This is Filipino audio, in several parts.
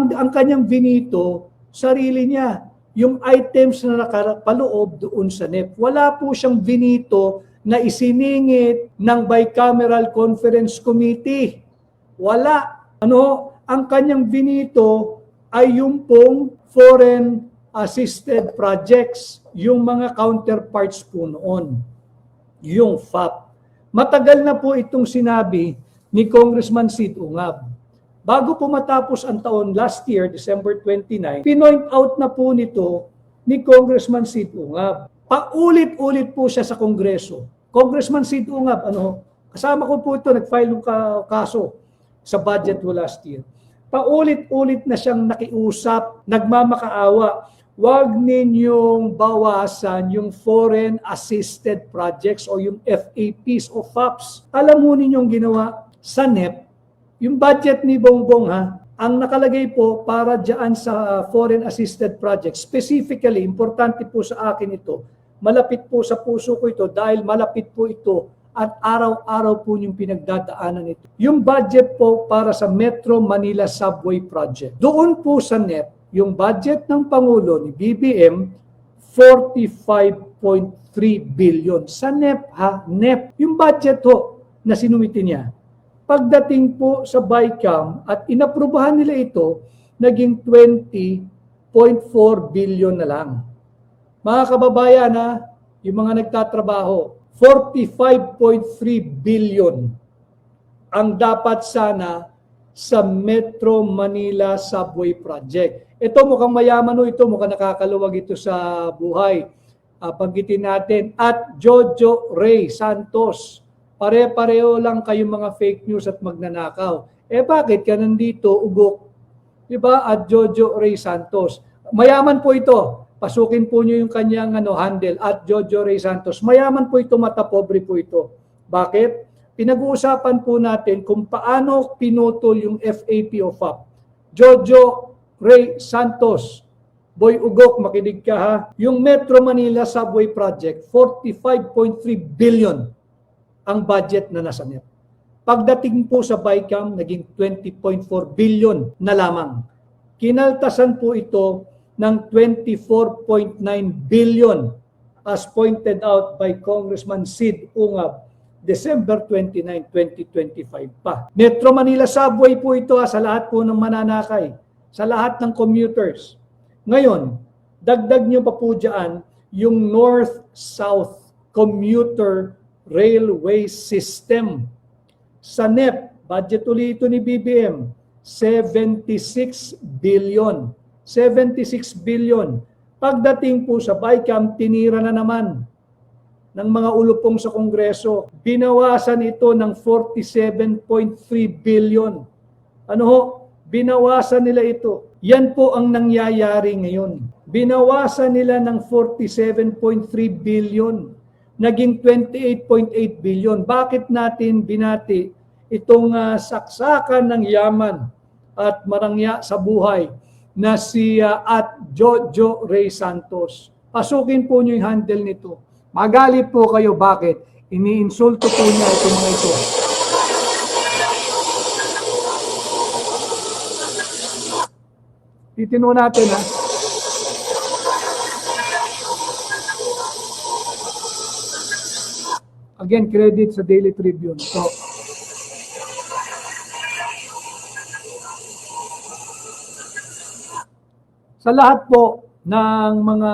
ang kanyang binito, sarili niya. Yung items na nakapaloob doon sa NEP. Wala po siyang binito na isiningit ng Bicameral Conference Committee. Wala. Ang kanyang binito ay yung pong foreign assisted projects, yung mga counterparts po noon, yung FAP. Matagal na po itong sinabi ni Congressman Sid Ungab. Bago po matapos ang taon last year, December 29, pinoint out na po nito ni Congressman Sid Ungab. Paulit-ulit po siya sa Kongreso. Congressman Sid Ungab, kasama ko po ito, nag-file ng kaso sa budget po last year. Paulit-ulit na siyang nakiusap, nagmamakaawa. Huwag ninyong bawasan yung foreign assisted projects o yung FAPs o FAPs. Alam mo ninyong ginawa sa NEP, yung budget ni Bongbong ang nakalagay po para dyan sa foreign assisted projects. Specifically, importante po sa akin ito, malapit po sa puso ko ito dahil malapit po ito at araw-araw po yung pinagdadaanan nito. Yung budget po para sa Metro Manila Subway Project. Doon po sa NEP, yung budget ng Pangulo ni BBM, 45.3 billion. Sa NEP NEP. Yung budget ho na sinumiti niya. Pagdating po sa BICAM at inaprubahan nila ito, naging 20.4 billion na lang. Mga kababayan yung mga nagtatrabaho, 45.3 billion ang dapat sana sa Metro Manila Subway Project. Ito mukhang mayaman ito, mukhang nakakaluwag ito sa buhay. Panggitin natin at Jojo Ray Santos. Pare-pareho lang kayong mga fake news at magnanakaw. Bakit ka nandito, ugok? Diba? At Jojo Ray Santos. Mayaman po ito. Pasukin po nyo yung kanyang handle at Jojo Ray Santos. Mayaman po ito, mata pobre po ito. Bakit? Pinag-uusapan po natin kung paano pinutol yung FAP o FAP. Jojo Ray Santos, Boy Ugok, makinig ka Yung Metro Manila Subway Project, 45.3 billion ang budget na nasa NEP. Pagdating po sa BICAM, naging 20.4 billion na lamang. Kinaltasan po ito ng 24.9 billion as pointed out by Congressman Sid Ungab, December 29, 2025 pa. Metro Manila Subway po ito sa lahat po ng mananakay, sa lahat ng commuters. Ngayon, dagdag nyo pa po dyan yung North-South Commuter Railway System. Sa NEP, budget ulit ito ni BBM, 76 billion. 76 billion. Pagdating po sa BICAM, tinira na naman ng mga ulupong sa Kongreso. Binawasan ito ng 47.3 billion. Binawasan nila ito. Yan po ang nangyayari ngayon. Binawasan nila ng 47.3 billion. Naging 28.8 billion. Bakit natin binati itong saksakan ng yaman at marangya sa buhay na si at Jojo Ray Santos? Pasukin po nyo yung handle nito. Magalit po kayo. Bakit? Iniinsulto po niya itong mga ito. Titino natin Again, credit sa Daily Tribune. So, sa lahat po ng mga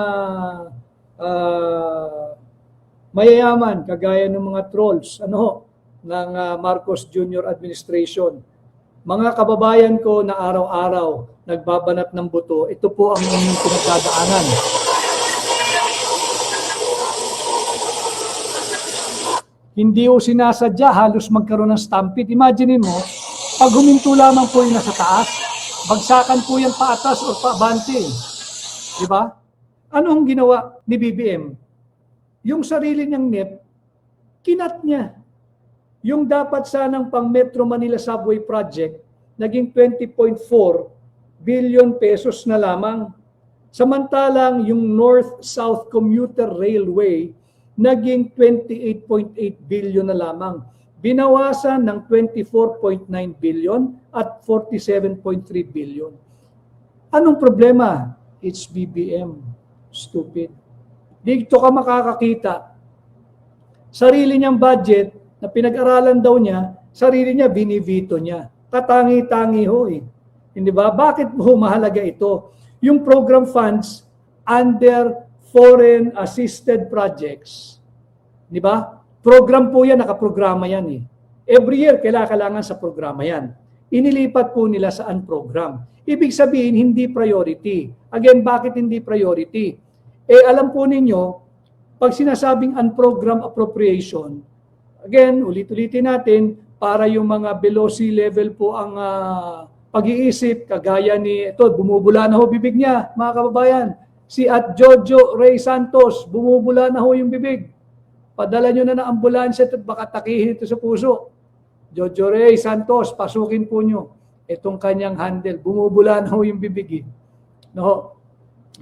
mayayaman, kagaya ng mga trolls, ng Marcos Jr. administration, mga kababayan ko na araw-araw nagbabanat ng buto, ito po ang inyong pinagdadaanan. Hindi o sinasadya, halos magkaroon ng stampede. Imagine mo, pag huminto lamang po yung nasa taas, bagsakan po yan paatas o paabante. Di ba? Ano ang ginawa ni BBM? Yung sarili niyang NEP, kinat niya. Yung dapat sanang pang Metro Manila Subway Project, naging 20.4 billion pesos na lamang. Samantalang yung North-South Commuter Railway, naging 28.8 billion na lamang. Binawasan ng 24.9 billion at 47.3 billion. Anong problema? It's BBM. Stupid. Dito ka makakakita. Sarili niyang budget na pinag-aralan daw niya, sarili niya, binivito niya. Katangi-tangi ho eh. Hindi ba? Bakit ho mahalaga ito? Yung program funds under foreign assisted projects. Di ba? Program po yan, nakaprograma yan eh. Every year, kailangan sa programa yan. Inilipat po nila sa unprogram. Ibig sabihin, hindi priority. Again, bakit hindi priority? Alam po ninyo, pag sinasabing unprogram appropriation, again, ulit-ulitin natin, para yung mga below sea level po ang pag-iisip, kagaya ni, ito, bumubula na ho bibig niya, mga kababayan. Si at Jojo Ray Santos, bumubula na ho yung bibig. Padala nyo na ng ambulansya at baka takihin ito sa puso. Jojo Ray Santos, pasukin po nyo itong kanyang handle. Bumubula na ho yung bibig. No?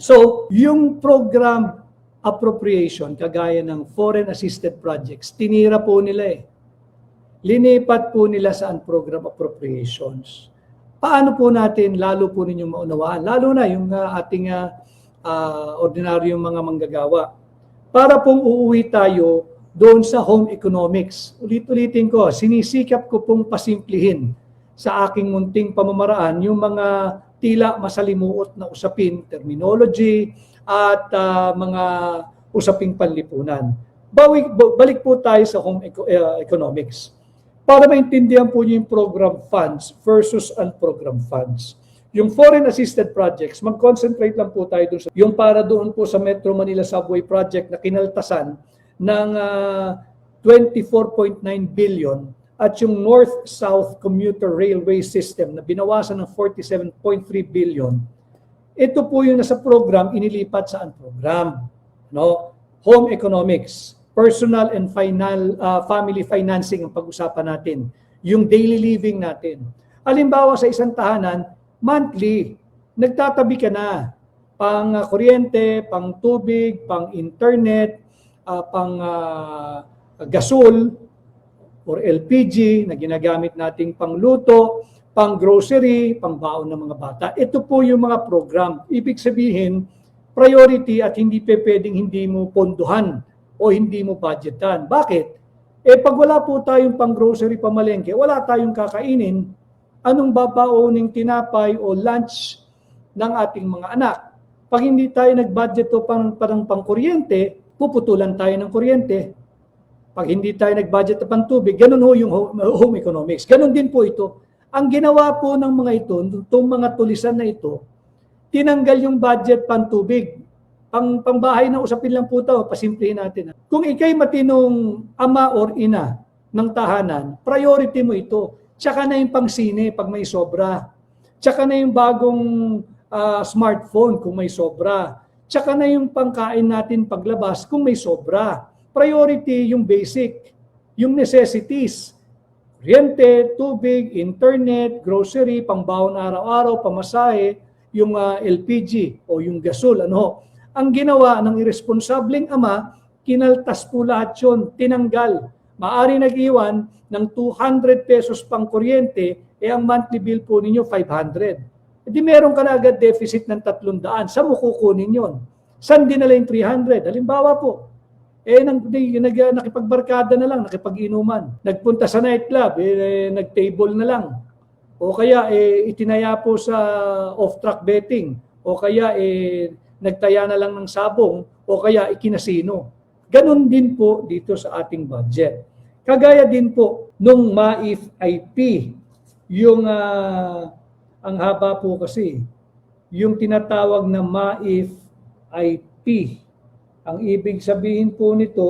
So, yung program appropriation, kagaya ng foreign assisted projects, tinira po nila eh. Linipat po nila sa program appropriations. Paano po natin, lalo po ninyong maunawaan, lalo na yung ating ordinaryong mga manggagawa. Para pong uuwi tayo doon sa home economics. Ulit-ulitin ko, sinisikap ko pong pasimplihin sa aking munting pamamaraan yung mga tila masalimuot na usapin, terminology, at mga usaping panlipunan. Balik po tayo sa home economics. Para maintindihan po niyo yung program funds versus unprogram funds. Yung foreign assisted projects, mag-concentrate lang po tayo doon sa yung para doon po sa Metro Manila Subway Project na kinaltasan ng 24.9 billion at yung North-South Commuter Railway System na binawasan ng 47.3 billion. Ito po yung nasa program, inilipat sa program. No? Home economics, personal and family financing ang pag-usapan natin. Yung daily living natin. Halimbawa sa isang tahanan, monthly, nagtatabi ka na pang kuryente, pang tubig, pang internet, pang gasol or LPG na ginagamit nating pangluto, pang grocery, pang baon ng mga bata. Ito po yung mga program. Ibig sabihin, priority at hindi pwedeng hindi mo ponduhan o hindi mo budgetan. Bakit? Pag wala po tayong pang grocery, pamalengke, wala tayong kakainin, anong babaoning tinapay o lunch ng ating mga anak? Pag hindi tayo nag-budget o pang kuryente, puputulan tayo ng kuryente. Pag hindi tayo nag-budget o pang tubig, ganun ho yung home economics. Ganun din po ito. Ang ginawa po ng mga ito, itong mga tulisan na ito, tinanggal yung budget pang tubig. Pangbahay na usapin lang po ito, pasimplihin natin. Kung ikay matinong ama or ina ng tahanan, priority mo ito. Tsaka na yung pangsine pag may sobra. Tsaka na yung bagong smartphone kung may sobra. Tsaka na yung pangkain natin paglabas kung may sobra. Priority yung basic, yung necessities. Kuryente, tubig, internet, grocery, pangbaon araw-araw, pamasahe, yung LPG o yung gasol. Ang ginawa ng irresponsableng ama, kinaltas po lahat yun, tinanggal. Maari nag-iwan ng 200 pesos pang kuryente, ang monthly bill po ninyo 500. Di meron ka na agad deficit ng 300. Saan mo kukunin yun? Saan dinala yung 300? Halimbawa po, nakipagbarkada na lang, nakipag-inuman. Nagpunta sa nightclub, nag-table na lang. O kaya itinaya po sa off-track betting. O kaya nagtaya na lang ng sabong. O kaya ikinasino. Ganon din po dito sa ating budget. Kagaya din po nung MAIF IP, yung ang haba po kasi, yung tinatawag na MAIF IP. Ang ibig sabihin po nito,